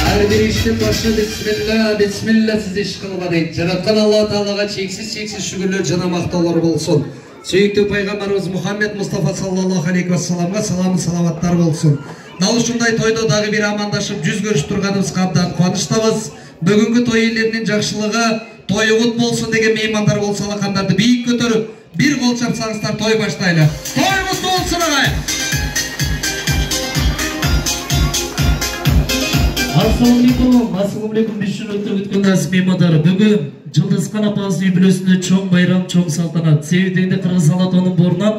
Her bir işin başı bismillah, bismillah siz iş kılma deydi. Жараткан Allah Teala'ga çeksiz şükürler cana maqtaулар bolsun. Сөйүктүү пайгамбарыбыз Muhammed Mustafa sallallahu aleyhi ve sellem'e salamı salavatlar bolsun. Dal ушундай тойдо дагы бир амандашып жүз көрүшүп турганыбызга абдан кубанычтабыз. Бүгүнкү той иелеринин жакшылыгы тойугут болсун деген меймандар болсо алакандарды бийик көтөрүп бир кол чапсаңыздар той баштайлы. Тойубуз болсун агай. Assalamu alaikum. Biz şunu ötürgütkün nasip meymanları. Bugün Жылдызхан апабыздын юбилейсинде чоң байрам, чоң салтанат. Себебинде Кыргыз Алатоонун борунан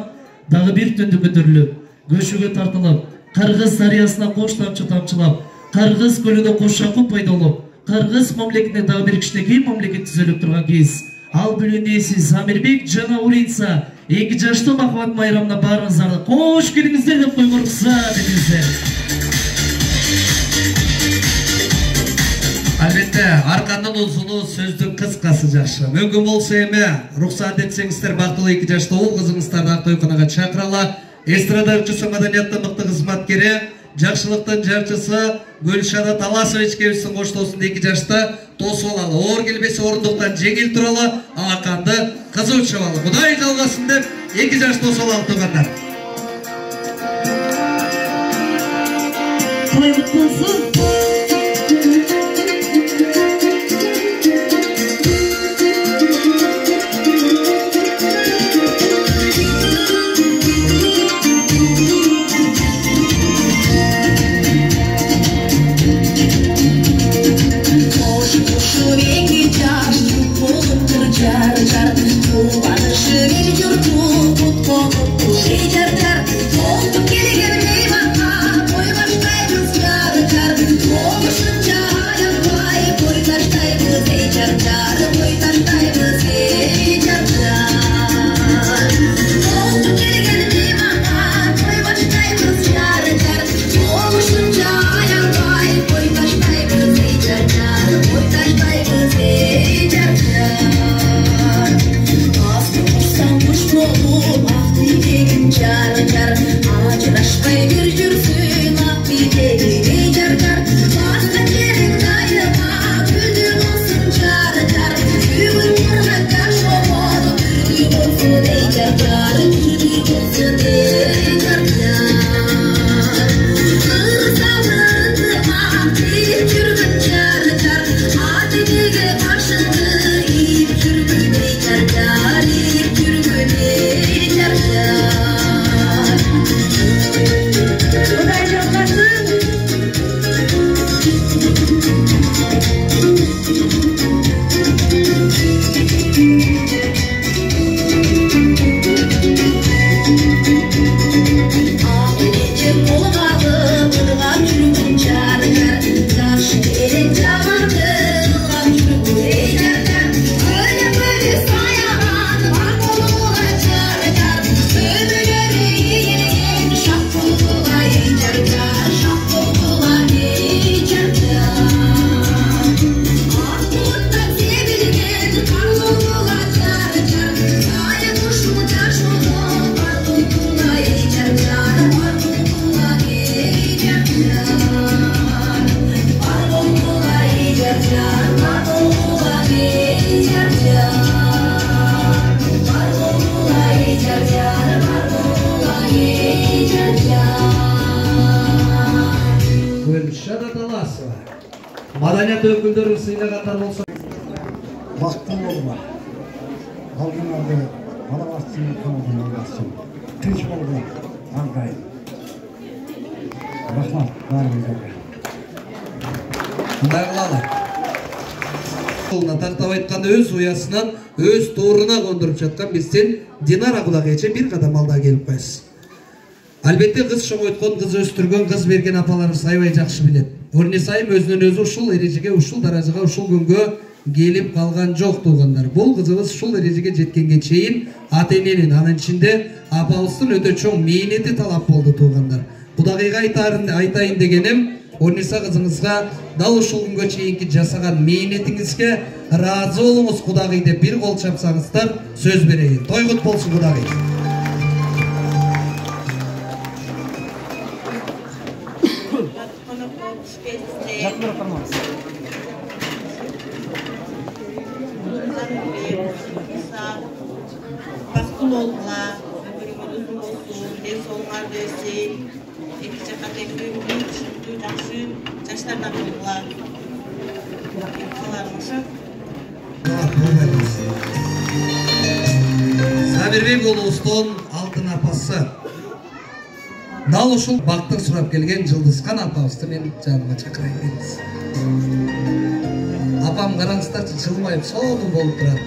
дагы бир түндү көтөрүлүп, көшүгө тартылып, Кыргыз дарыясына кош тамчы тамчылап, Кыргыз көлүнө кош акуу пайда болуп, Кыргыз мамлекетине дагы бир кичинекей мамлекет түзүлүп турган кез. Ал бүгүн ээси Самирбек жана Уринца 2 жаштуу махабат майрамына баарыңыздарды кош келиңиздер деп койгон уруксат этиңиздер. Albatta, arqandan uzunu sözdün qısqası жақшы. Mümkün bolsa эме, ruxsat etsеңиздер бактылуу 2 жаштуу уул кызыңыздарды ак тойкунага чакыралы. Эстрада ырчысы маданияттын мыкты кызматкери, жакшылыктын жарчысы Гүлшара Таласовичкебиздин коштоосунда 2 жашта тосуп алалы. Оор келбесе орундуктан жеңил туралы, алаканды кызуу чабалы. Кудай жалгасын деп 2 жаш тосуп алалы туугандар. Madaniyat öküldürü sıylaganlar olsa Baktım olma. Aldınlarda bana bastım, kanadına bastım. Tinç oldu. Ankayım. Rahmat. Dağılalar. Oluna taqtap aytkanda öz uyasынан öz tooruna koндуруп жаткан бизден Динара Кулагече bir кадам алда келип коесуз. Албетте кыз чоңойткон, кыз өстүргөн, кыз берген апаларыбыз аябай жакшы билет. Орнисайым өзүнөн өзү ушул эрежеге, ушул даражага, ушул күнгө келип калган жок туугандар. Бул кызыбыз ушул эрежеге жеткенге чейин ата-эненин, анын ичинде апабыздын өтө чоң мээнети талап болду туугандар. Кудагыйга айтайын дегеним, Орниса кызыңызга дал ушул күнгө чейинки жасаган мээнетиңизге ыраазы болуңуз Кудагый деп бир кол чапсаңыздар сөз берейин. Тойгут болсун Кудагый. Бактылуу болгула, өмүрүңөр uzun болсун, ден соолугуңар берсин, эки жакка теңдүү, түшүнүктүү, жакшы жаштардан болгула. Каларым ошо. Самирбек уулубуздун алтын апасы. Дал ушул бактын сурап келген Жылдызкан апабызды мен жаныма чакырайын дейбиз. Апам караңыздарчы жылмайып сонун болуп турат.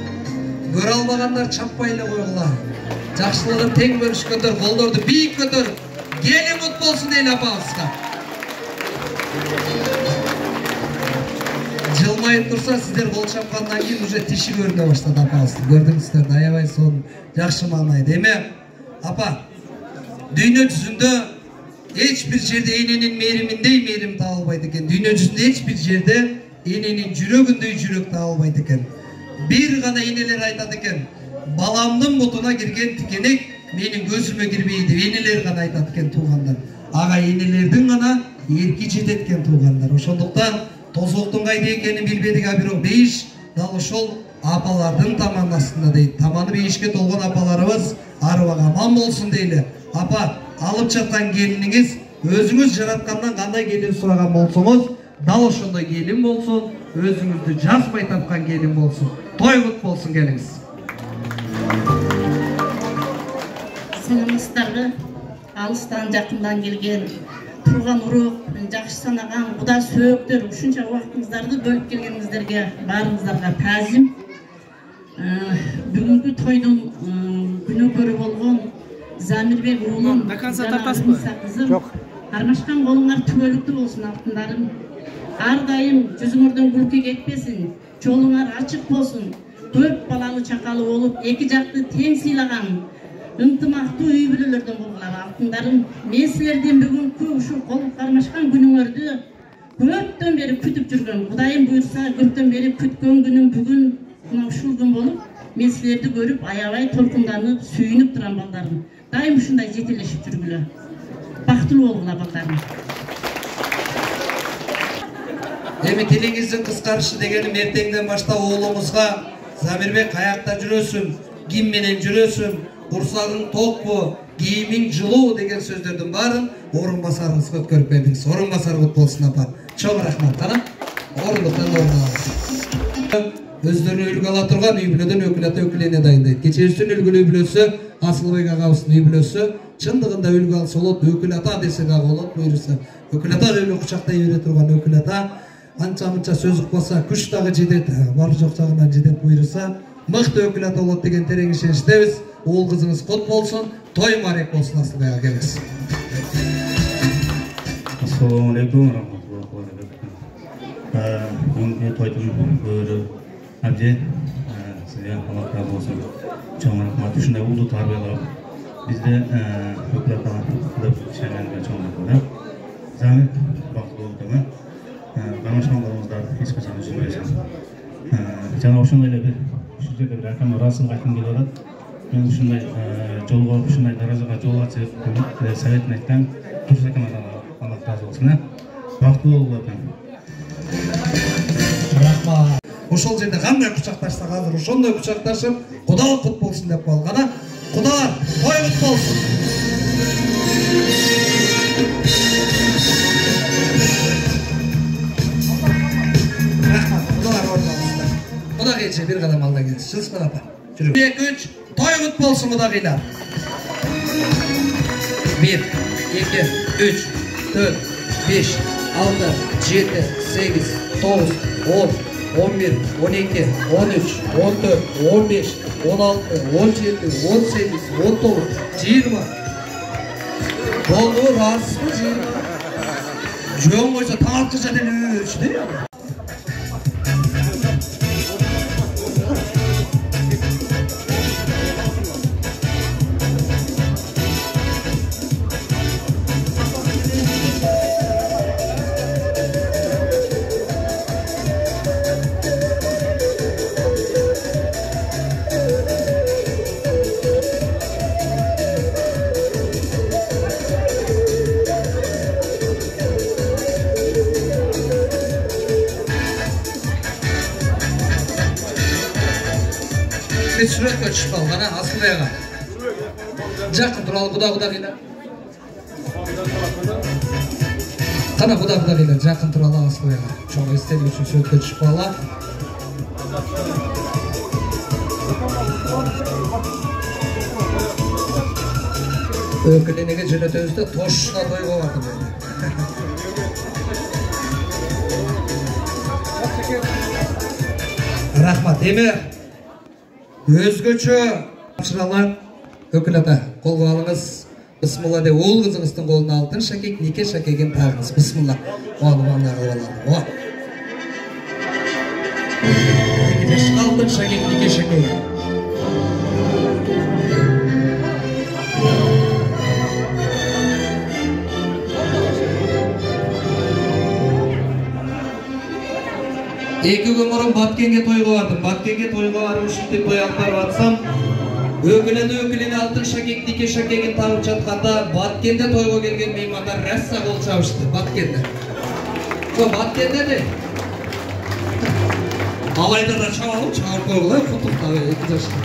Көрө албагандар чаппай эле койгула. Жакшылыгын тең бөлүшкөндөр колдорду бийик көтөр. Кели мут болсун дейли апабызга. Жылмайып турса, сиздер кол чапкандан кийин уже тиши көрүнө баштады апабыздын. Көрдүңүздөр да, аябай сонун жакшы маанайда. Эме апа, дүйнө жүзүндө эч бир жерде эненин мээриминдей мээрим таба албайт экен. Дүйнө жүзүндө эч бир жерде эненин жүрөгүндөй жүрөк таба албайт экен. Bir gana eneler aytат экен. Balamdын бутуна кирген тикенек менин көзүмө кирбейди. Энелер гана айтат экен туугандар. Ага энелердин гана эрки жетет экен туугандар. Ошондуктан тозоктун кайда экенин билбедик, а бирок бейиш дал ошол апалардын таманын астында дейт. Таманы бейишке толгон апаларыбыз арыбага аман болсун дейли. Апа, алып жаткан келиниңиз өзүңүз жараткандан кандай келин сураган болсоңуз, дал ошондой келин болсун, өзүңүздү жазбай тапкан келин болсун. Тойгут болсун келиңиз. Саламатсыздарбы? Алыстан жакындан келген турган урук, жакшы санаган куда сөөктөр, ушунча убактыңыздарды бөлүп келгениңиздерге баарыңыздарга таазим. Бүгүнкү тойдун күнөөкөрү болгон Замирбек уулум, кызым, кармашкан колуңар түбөлүктүү болсун алтындарым. Ар дайым жүзүңөрдөн күлкү кетпесин, жолуңар ачык болсун. Көп балалы чакалы болуп, эки жакты тең сыйлаган, ынтымактуу үй бүлөлөрдөн болгула алтындарым. Мен силердин бүгүнкү ушул кол кармашкан күнүңөрдү көптөн бери күтүп жүргөн, Кудайым буйрса көптөн бери күткөн күнүм бүгүн мына ушул күн болуп, мен силерди көрүп аябай толкунданып, сүйүнүп турам балдарым. Дайым ушундай жетелешип жүргүлө. Бактылуу болгула балдарым. Эми тилиңиздин кыскарышы дегеним эртеңден баштап уулуңузга Замирбек каякта жүрөсүң, ким менен жүрөсүң, курсагың токпу, кийимиң жылуу деген сөздөрдүн баарын орун басарыңызга өткөрүп бердиңиз. Орун басар кут болсун апа. Чоң рахмат. Кана орундуктан орун алыңыз. Өздөрүнү үлгү ала турган үй бүлөдөн өкүлата өкүлене дайындайт. Кечээбиздин үлгүлүү үй бүлөсү Асылбек агабыздын үй бүлөсү чындыгында үлгү алса болот, өкүлата десе дагы болот, буйруса. Өкүлата эле кучактай бере турган өкүлата. Анча-мынча сөз укпаса күч дагы жетет, бар жок жагынан жетет буйруса. Мыкты өкүлата болот деген терең ишеничтебиз. Уул кызыңыз кот болсун, той марек болсун Асылбек агабыз. Assalamu alaikum warahmatullahi wabarakatuh. Бүгүнкү тойдун өрү абже сизге Allah разы болсун. Чоң рахмат ушундай уулду тарбиялап бизде өкүлата кылып ишененге чоң рахмат. Замир бактылуу болду. Кармашкандарыбыздар эч качан üzülбөйсүң. Жана ошондой эле бир ушул жерде бир акам ыраазычылык айткым келип атат. Мен ушундай жолго, ушундай даражага жол ачып, советин айткан дурус экен. Allah razı olsun. Бактылуу болуп атам. Рахмат. Ошол жерде кандай кучакташсак азыр ошондой кучакташып, Кудалык кут болсун деп калган. Кудалар, той кут болсун. Рахмат. Кудалар орун алыңыздар. Кудагейче бир кадам алда келиңиз. Жылсман апа. Жүрүп. 2-3 той кут болсун кудагыйлар. 1 2 3 4 5 6 7 8 9 10 11 12 13 14 15 16 17 18 19 20 Болду расмы 20 Жөн койсо таң аткыча деле өчтү. Tez suratga tushib qolgan, Aslıyaga. Жақын туралы құда келе. Қана құда келе, жақын туралы Aslıyaga. Çoğu istediği için suratga tushib qolgan. Ökülünege jönötөбүздө тошуна тойго бардым. Рахмат. Эми өзгөчө тапшыралар өкүл ата колго алыңыз. Бисмилла деп уул кызыңыздын колуна алтын шакек, нике шакегин тагыңыз. Бисмилла. Оны мана кылып алалы. Алтын шакек, нике шакеги. Эки күн мурун Баткенге тойго бардым. Баткенге тойго барып ушинтип той алып барып атсам, өкүлүнө алтын шакек, нике шакегин тагып жатканда Баткенде тойго келген меймандар раса кол чабышты. Баткенде. Баткенде де. Алайда да чабып койгула, куттуктап эки жашта.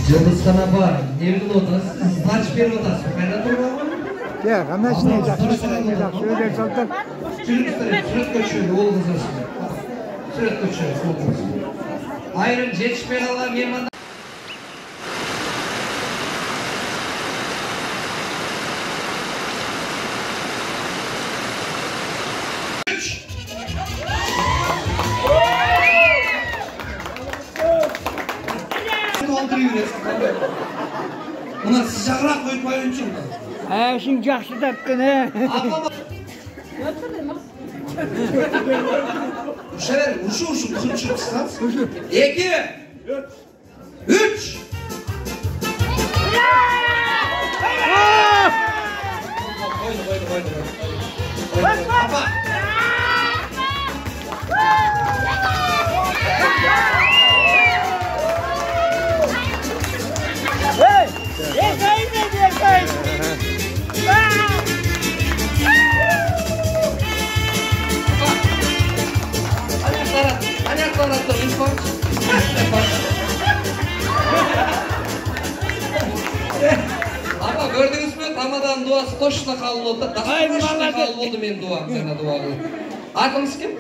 Yıldız'dan var. Nevin odası. Saç bir odası. Kayda durma mı? Ya, kameş ne yapacak? Şöyle çaldım. Süret koşuyor. Oğul kızası. Süret koşuyor. Ayrım yetişmeye kalan yemanlar. Buna sıcakrak koymayın için. Şimdi yaxşı tapdın he. Uşa ver, uşu kızım çıksın. 2 3 Papa. Ayaklar attı, infaz. Ama gördünüz mü? Ramadan duası toşuna kabul oldu. Toşuna kabul oldu benim duam, sana dua kılın. Adınız kim?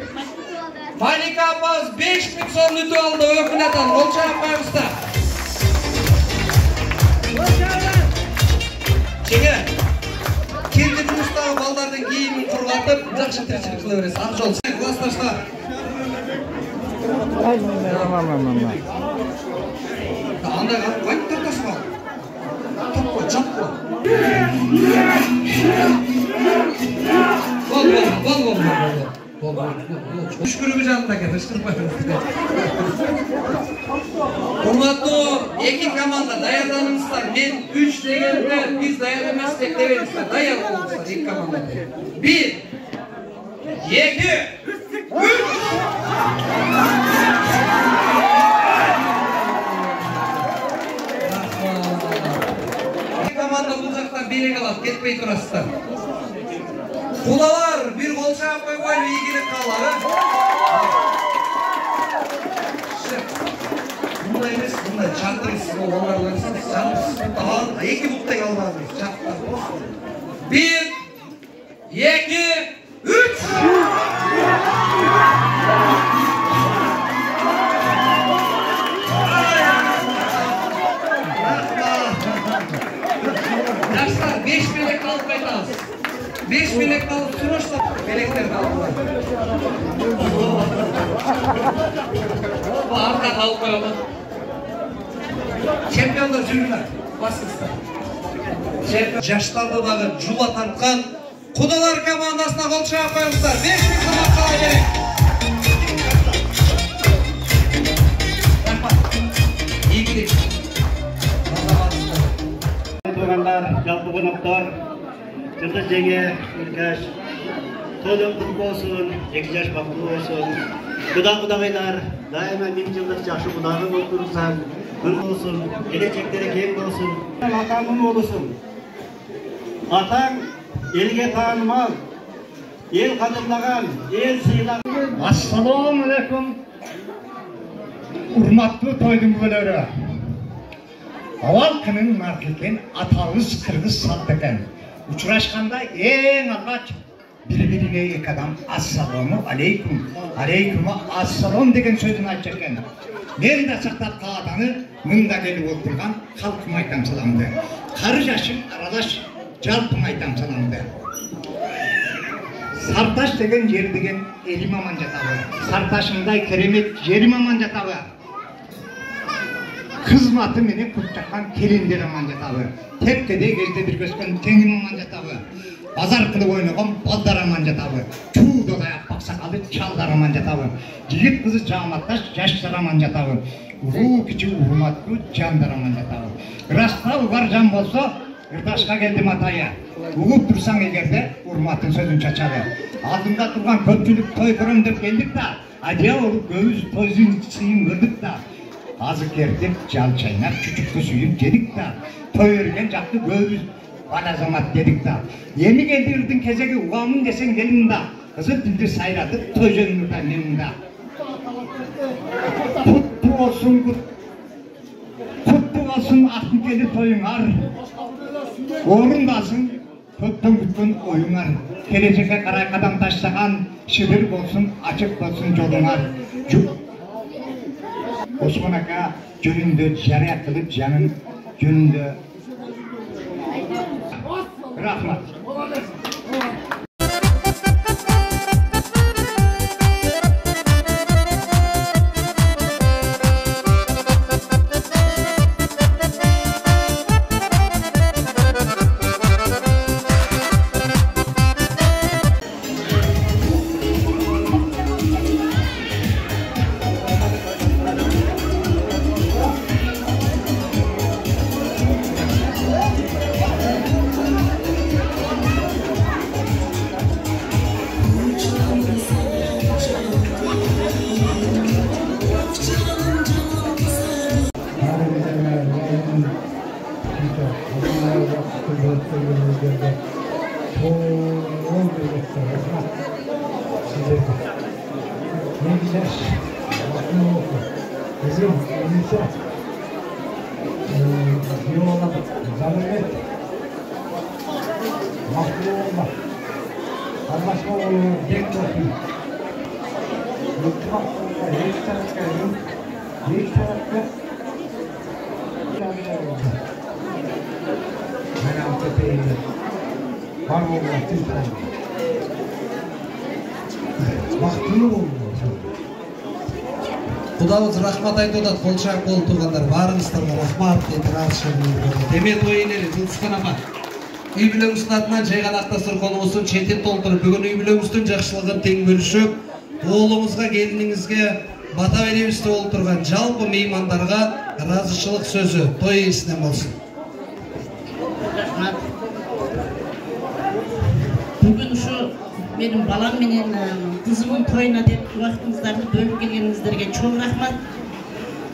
Malika Abbas 5000 so'm lütü aldı ökületan. Olça yapmayımızda. Çeke. Kendi Mustafa ballardan giyimini kurulatıp, жақсы тіршілік kılı veresi. Ақ жол. Классташlar. Anda koy tırtası var. Top koy, çap koy. Bol. Şükürü bir canlı da getir, şükürü. Hurmatlı iki komanda dayananımızlar. Ben 3 degende biz dayanamazsak deverimizler. Dayan olmuşlar iki komanda. 1 2 3 Komanda bulacaklar biri kalıp ketmeyi turasızlar. Kulalar bir kol çarpmayı koyun ilgili kalları. Bunda emes, bunda çantırısız olanlarlarsanız çantırısız. Daha iki bukta kalmadınız çantırısız. 1 2 3 Yaşlar 5 melek alıp kaytağız. 5 melek alıp sürüşler. Melekler kaldılar. Bu arka alıp koyalım. Çempiyonlar jüriler. Basınızlar. Yaşlarda dağı jula tartkan Kudalar komandasına kol çağa koyumuzlar. 5 bin sabah kala gerek. Rahmat. İyi gidelim. Tuhanlar, jalpı konuklar, Yıldız Jenge, Ülkaş, To'liq qutlug olsun, 2 yaş baxtli olsun. Qudag'aylar, daima 1000 yillik yaxshi qudag'ing bo'lib turibsan, bir olsun, kelajakdagi keng bo'lsin, maqoming bo'lsin. Atang elga tanimol, el qadrlagan, el siylagan. Assalomu alaykum. Hurmatli to'yning bo'lari. Avval kının narkiken atağız kırgız sattıken. Uçuraşkanda en algaç birbirine iki adam assalamu aleyküm, aleyküm assalam degen sözünü açakken. Ben de saktap kağıdanı mında gelip oturgan halkım aytam salamdı. Karı yaşım aradaş jalpım aytam salamdı. Sartaş degen yer degen elim aman jatağı. Sartaşımday keremet yerim aman jatağı. Kızmatı meni kurtçakan kelindir aman jatağı. Tepkede gezde bir gösken tengim aman jatağı. Bazar kılıp oynagan balдар aman jatağı. Tuğda dayak baksakalı çaldar aman jatağı. Jigit kızı jamattaş yaşlar aman jatağı. Uru kiçi urmatlı canдар aman jatağı. Rasta ugar can bolsa ırdaşka geldim ataya. Uğup dursan egerde urmatın sözün çaçağı. Aldımda turgan köpçülük toy kırım dep geldik da. Adya olup göğüz tozun sıyın gördük da. Azık yerdik, jal çaynap, küçüktü suyup yedik da. Toy örgen jaktı göğüz balazamat dedik da. Yeni geldirdin kezegi uğamın desen gelin da. Kızıl dildi sayradık, toy jönünü benlenin da. Kutlu olsun, kutlu olsun Aknikeli toyunar. Orundasın, köptün kütkün oyunar. Gelecek'e karay kadam taşlagan, şidir bolsun, açık bolsun jolunar. Osman aka jönündө жария kılıp canın jönündө. Rahmat. Құдабыз рахмат айтып отады, қол шағып болып тұрғандар, барыңыздарға рахмат дейді, Демет ойынері, жылысқан апа. Үй бүлеміздің атынан жайғанақта сұрқонуысын четін толтырып, бүгін үй бүлеміздің жақшылығын тең бөлішіп, оғылымызға, келініңізге бата беремізді болып тұрған жалпы меймандарға разышылық сөзі той иесінен болсын. Рахмат. Бүгін ұшы менің балам менен қызымның тойына деп уақытыңыздарды бөліп келгеніңіздерге чоң рахмат.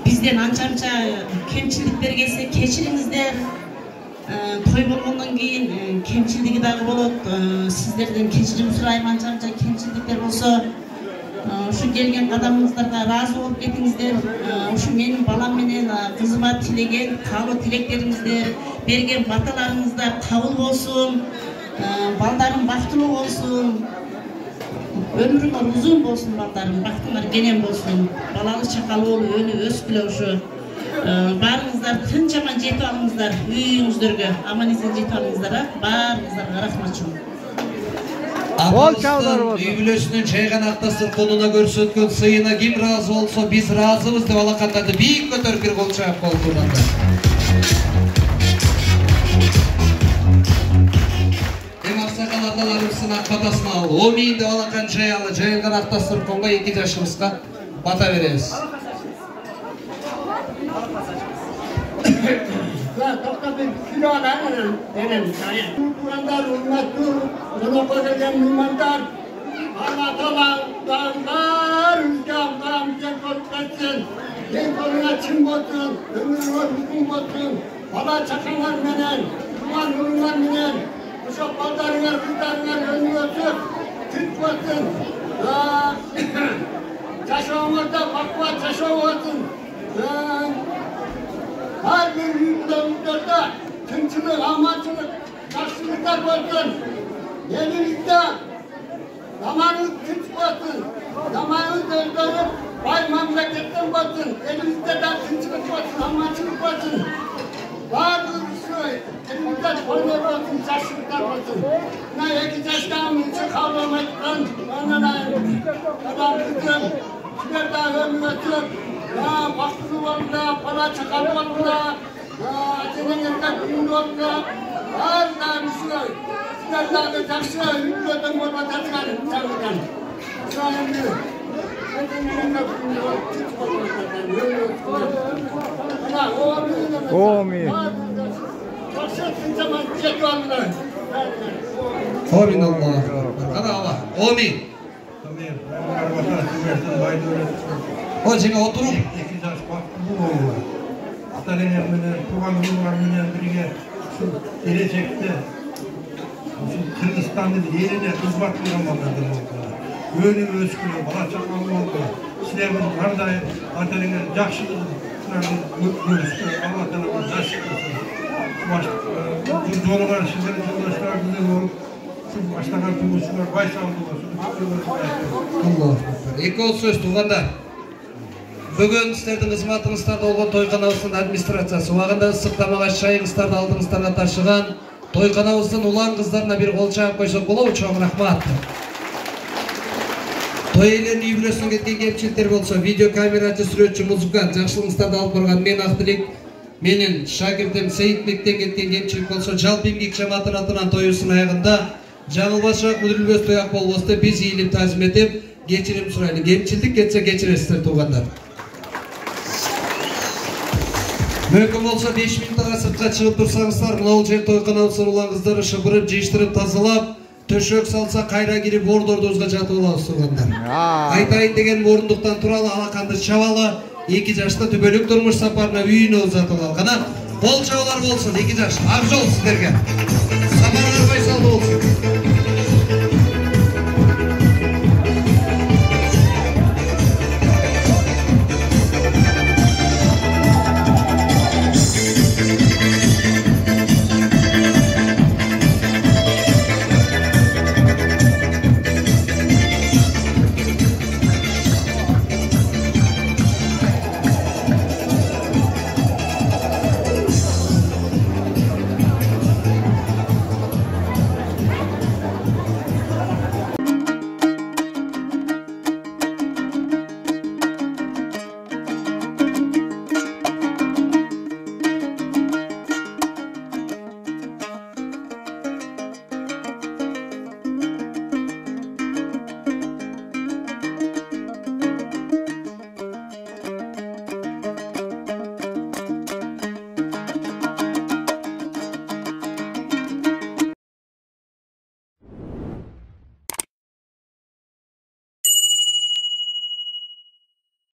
Бізден анша-анша кемшіліктер келсе кешіріңіздер. Той болғаннан кейін кемшілдігі дағы болады. Сіздерден кешірім сұраймын, анша-анша кемшілдіктер болса. Ұшы келген қадамыңыздарға разы болып кетіңіздер. Ұшы менің балам менен қызыма тілеген қалы тілектеріңіздер, берген баталарыңыздар қабыл болсын. Балдарым бақтылы болсын, өміріңер ұзын болсын, балдарым бақтыңар кенен болсын, балалы шақалы ол өні өскілі ұшы. Барыңыздар тыншаман жетіп алыңыздар үйіңіздерге, аман-есен жетіп алыңыздар, барыңыздарға рахматшым. Апамыздың үй бүлесінің жайғанақта сұрқонуына көрсеткен сыйына кім разы болса, біз разымыз деп алақандарды биік көтеріп бір қол шағып болып тұрғанда. Ақсақал аталарымыздың ақ батасын ал, о мейінді алақан жайалы, жайылған ақтастырып қонға 2 жашымызға бата береміз. Тоқтатын сүйраған береміз. Туғандар, ұлматтыр, ұлыққа келген мұймандар, Алла-Талағдар, үлгі алғарамыздан көріп кетсін, ең қолыңа чын болсын, өміріңе үлгін болсын, бала чақанар менен, туған ұлыңар менен, Uşak baldarılar, kızlarılar önlüyorsun, Türk olsun. Çaşağımızda bakma çaşağı olsun. Her bir yüzlerimizde tınçılık, amaçlık, karşılıklar olsun. Elimizde zamanımız tınç olsun. Zamanımız özlerip bay memleketten olsun. Elimizde de tınçılık olsun, amaçlık olsun. Bazı elimizde koylar olsun, çarşılıklar olsun. Ne iki çarşıdan için kavramaktan, onlara adam kızım, sizler daha ölmüyorsun. Baktığı oldu, para çıkarı oldu, senin yerine kuyumlu oldu. Her daha bir şey. Sizler daha da çarşı, yükledim olma taşıkarım, çarşıdan. Sayemli. Senin yerine kuyumlu oldu, çık oldu. Amin Allah. Qana Allah. Amin. O жеңе отырып. Ата-енеммен, туған-туғанмен бірге келешекте Қырғызстанның еліне қызмет қылған балдар болды. Өніп өскілі, бала шағалы болды. Сіздердің қандай ата-ене жақсылығын көрісті, Алла Тағала жақсы болсын. Жолығар сіздердің жолдаштар бізде болып, баштаған туғышылар байсалды болсын. Екі ол сөз туғандар. Бүгін сіздердің қызматыңыздарда болған тойханабыздың администрациясы уағында ыстықтамаға шайыңыздарды алдыңыздарға ташыған тойханабыздың ұлан қыздарына бір қол шағып қойсақ болады, чоң рахмат. Той иелерінің үй бүлесіне кеткен кемшіліктер болса, видеокамерашы, суретші, музыкант, жақсылығыңыздарды алып барған мен Ақтілек, менің шәкіртім Сейітбектен кеткен кемшілік болса, жалпы еңбек жамағаттың атынан тойысының аяғында жаңылбашақ мүдірілбес той ақ болбосты біз иіліп тазым етіп, кешірім сұрайлы. Кемшілдік кетсе кешіресіздер туғандар. Мүмкін болса 5 минуттарға сыртқа шығып тұрсаңыздар, мынау жер тойханабыздың ұлан қыздары шұбырып, жиштіріп, тазалап, төшек салса қайра келіп орын-ордыңызға жатып аласыз тұрғандар. Айтайын деген орындықтан туралы алақанды шабалы, 2 жашта түбөлік тұрмыш сапарына үйіне ұзатып алғаны. Қол шабалар болсын, 2 жаш, ақ жол сіздерге. Сапар арбай салды